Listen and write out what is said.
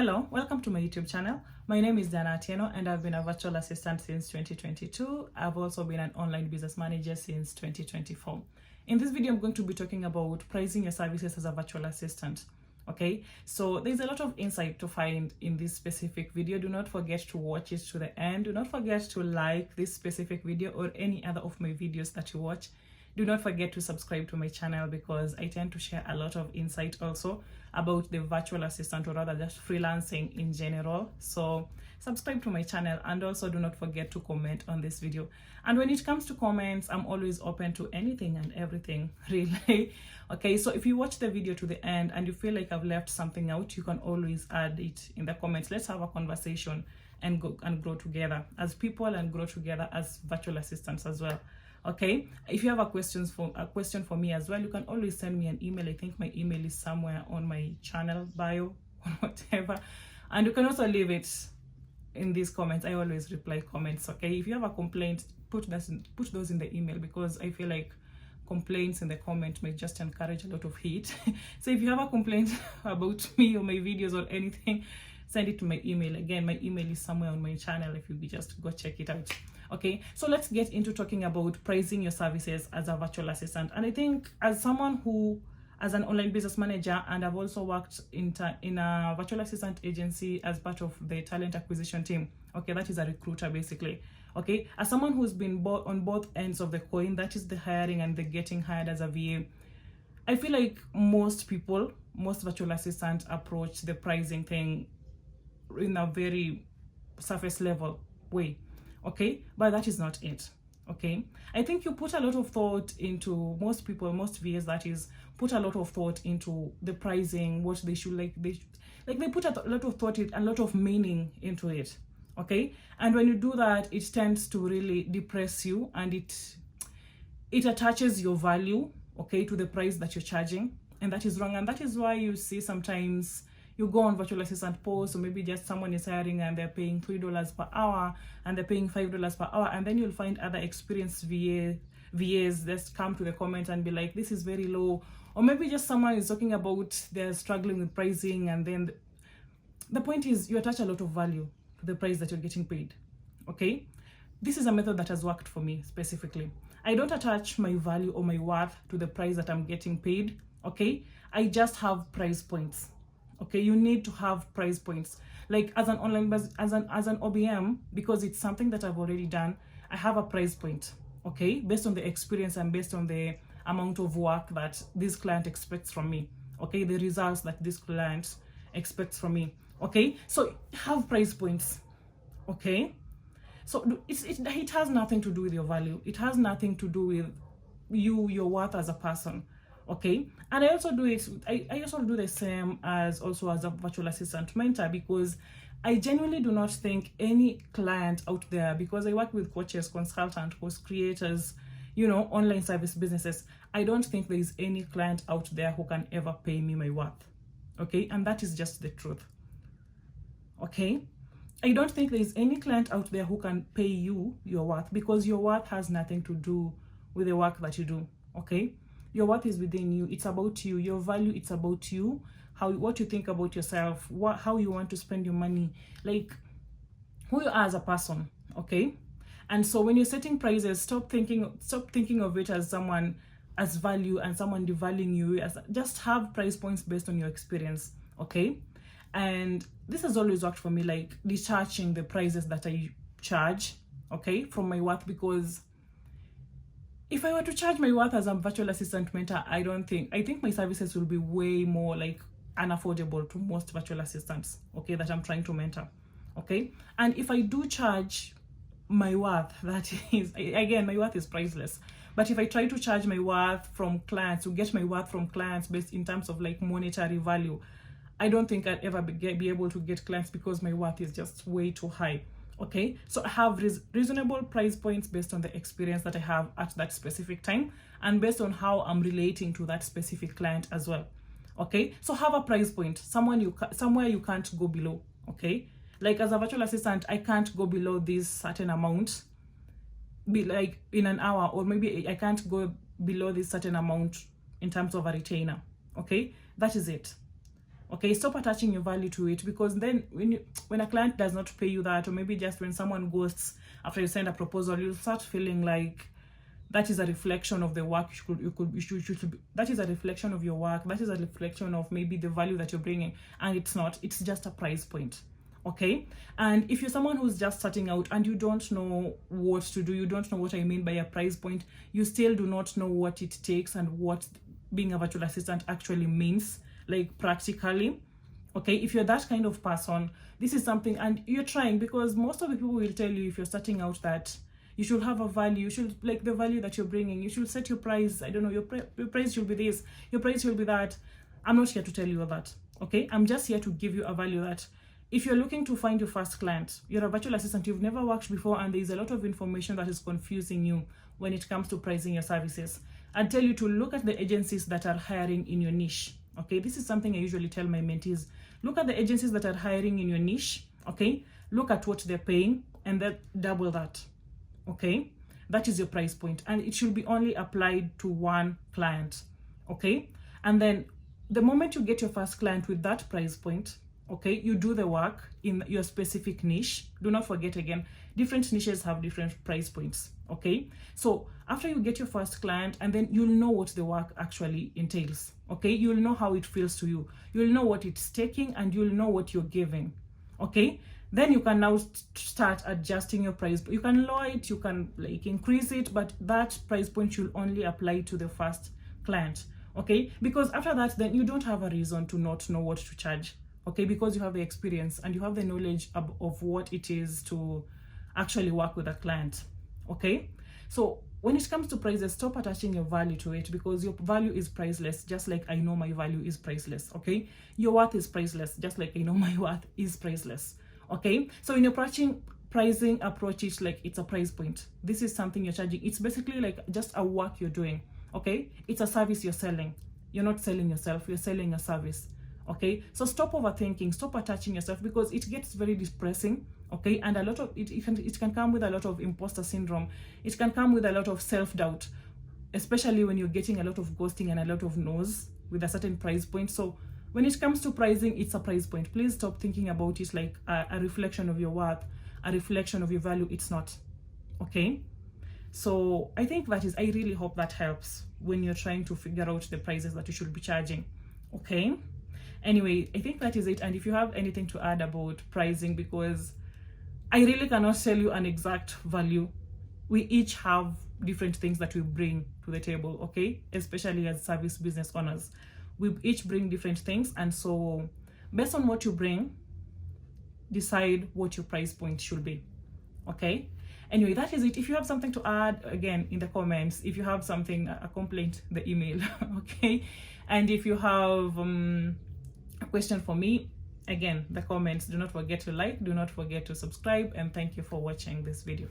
Hello, welcome to my YouTube channel. My name is Dana Atieno and I've been a virtual assistant since 2022. I've also been an online business manager since 2024. In this video, I'm going to be talking about pricing your services as a virtual assistant. Okay, so there's a lot of insight to find in this specific video. Do not forget to watch it to the end. Do not forget to like this specific video or any other of my videos that you watch. Do not forget to subscribe to my channel because I tend to share a lot of insight also about the virtual assistant, or rather just freelancing in general. So subscribe to my channel and also do not forget to comment on this video. And when it comes to comments, I'm always open to anything and everything, really. Okay, so if you watch the video to the end and you feel like I've left something out, you can always add it in the comments. Let's have a conversation and grow together as people and grow together as virtual assistants as well. Okay, if you have a question for me as well, you can always send me an email. I think my email is somewhere on my channel bio or whatever, and you can also leave it in these comments. I always reply comments. Okay, if you have a complaint, put those in the email, because I feel like complaints in the comment may just encourage a lot of hate. So if you have a complaint about me or my videos or anything, send it to my email. Again, my email is somewhere on my channel if you just go check it out. Okay, so let's get into talking about pricing your services as a virtual assistant. And I think as someone who, as an online business manager, and I've also worked in a virtual assistant agency as part of the talent acquisition team. Okay, that is a recruiter basically. Okay, as someone who's been on both ends of the coin, that is the hiring and the getting hired as a VA, I feel like most virtual assistants approach the pricing thing in a very surface level way. Okay, but that is not it. Okay, I think you put a lot of thought into, most VAs, that is, put a lot of thought into the pricing, what they should they put a lot of thought, a lot of meaning into it. Okay, and when you do that, it tends to really depress you, and it attaches your value, okay, to the price that you're charging, and that is wrong. And that is why you see sometimes you go on virtual assistant posts, or maybe just someone is hiring and they're paying $3 per hour and they're paying $5 per hour, and then you'll find other experienced VAs just come to the comment and be like, this is very low. Or maybe just someone is talking about they're struggling with pricing, and then the point is you attach a lot of value to the price that you're getting paid. Okay, this is a method that has worked for me specifically. I don't attach my value or my worth to the price that I'm getting paid. Okay, I just have price points. Okay, you need to have price points. Like as an online as an OBM, because it's something that I've already done, I have a price point. Okay, based on the experience and based on the amount of work that this client expects from me. Okay, the results that this client expects from me. Okay, so have price points. Okay, so it has nothing to do with your value. It has nothing to do with your worth as a person. Okay, and I also do it. I also do the same as a virtual assistant mentor, because I genuinely do not think any client out there, because I work with coaches, consultants, course creators, online service businesses. I don't think there is any client out there who can ever pay me my worth. Okay, and that is just the truth. Okay, I don't think there is any client out there who can pay you your worth, because your worth has nothing to do with the work that you do. Okay, your worth is within you. It's about you. Your value, it's about you. What you think about yourself, how you want to spend your money, like who you are as a person. Okay, and so when you're setting prices, stop thinking of it as someone as value and someone devaluing you. Just have price points based on your experience. Okay, and this has always worked for me, like detaching the prices that I charge, okay, from my worth, because if I were to charge my worth as a virtual assistant mentor, I think my services will be way more like unaffordable to most virtual assistants, okay, that I'm trying to mentor. Okay, and if I do charge my worth, that is, again, my worth is priceless. But if I try to charge my worth from clients, to get my worth from clients based in terms of like monetary value, I don't think I'd ever be able to get clients, because my worth is just way too high. Okay, so I have reasonable price points based on the experience that I have at that specific time, and based on how I'm relating to that specific client as well. Okay, so have a price point, somewhere you can't go below. Okay, like as a virtual assistant, I can't go below this certain amount, be like in an hour, or maybe I can't go below this certain amount in terms of a retainer. Okay, that is it. Okay, stop attaching your value to it, because then when a client does not pay you that, or maybe just when someone ghosts after you send a proposal, you start feeling like that is a reflection of the work that is a reflection of your work, that is a reflection of maybe the value that you're bringing, and it's not. It's just a price point. Okay, and if you're someone who's just starting out and you don't know what to do, you don't know what I mean by a price point, you still do not know what it takes and what being a virtual assistant actually means, like practically. Okay, if you're that kind of person, this is something, and you're trying, because most of the people will tell you if you're starting out that you should have a value, you should, like, the value that you're bringing, you should set your price. I don't know, your price should be this, your price should be that. I'm not here to tell you that. Okay, I'm just here to give you a value that if you're looking to find your first client, you're a virtual assistant, you've never worked before, and there's a lot of information that is confusing you when it comes to pricing your services, I'd tell you to look at the agencies that are hiring in your niche. Okay, this is something I usually tell my mentees. Look at the agencies that are hiring in your niche. Okay, look at what they're paying and then double that. Okay, that is your price point, and it should be only applied to one client. Okay, and then the moment you get your first client with that price point, okay, you do the work in your specific niche. Do not forget, again, different niches have different price points. Okay, so after you get your first client, and then you'll know what the work actually entails. Okay, you'll know how it feels to you, you'll know what it's taking, and you'll know what you're giving. Okay, then you can now start adjusting your price. You can lower it, you can like increase it, but that price point should only apply to the first client. Okay, because after that, then you don't have a reason to not know what to charge. Okay, because you have the experience and you have the knowledge of what it is to actually work with a client. Okay, so when it comes to prices, stop attaching your value to it, because your value is priceless, just like I know my value is priceless. Okay, your worth is priceless, just like I know my worth is priceless. Okay, so in your pricing, approach it like it's a price point. This is something you're charging. It's basically like just a work you're doing. Okay, it's a service you're selling. You're not selling yourself, you're selling a service. Okay, so stop overthinking, stop attaching yourself, because it gets very depressing. Okay, and a lot of it can come with a lot of imposter syndrome. It can come with a lot of self-doubt, especially when you're getting a lot of ghosting and a lot of no's with a certain price point. So when it comes to pricing, it's a price point. Please stop thinking about it like a reflection of your worth, a reflection of your value. It's not. Okay, so I think that is, I really hope that helps when you're trying to figure out the prices that you should be charging. Okay, anyway, I think that is it. And if you have anything to add about pricing, because I really cannot tell you an exact value. We each have different things that we bring to the table. Okay, especially as service business owners, we each bring different things, and so based on what you bring, decide what your price point should be. Okay, anyway, that is it. If you have something to add, again, in the comments. If you have something, a complaint, the email. Okay, and if you have a question for me, again, the comments. Do not forget to like, do not forget to subscribe, and thank you for watching this video.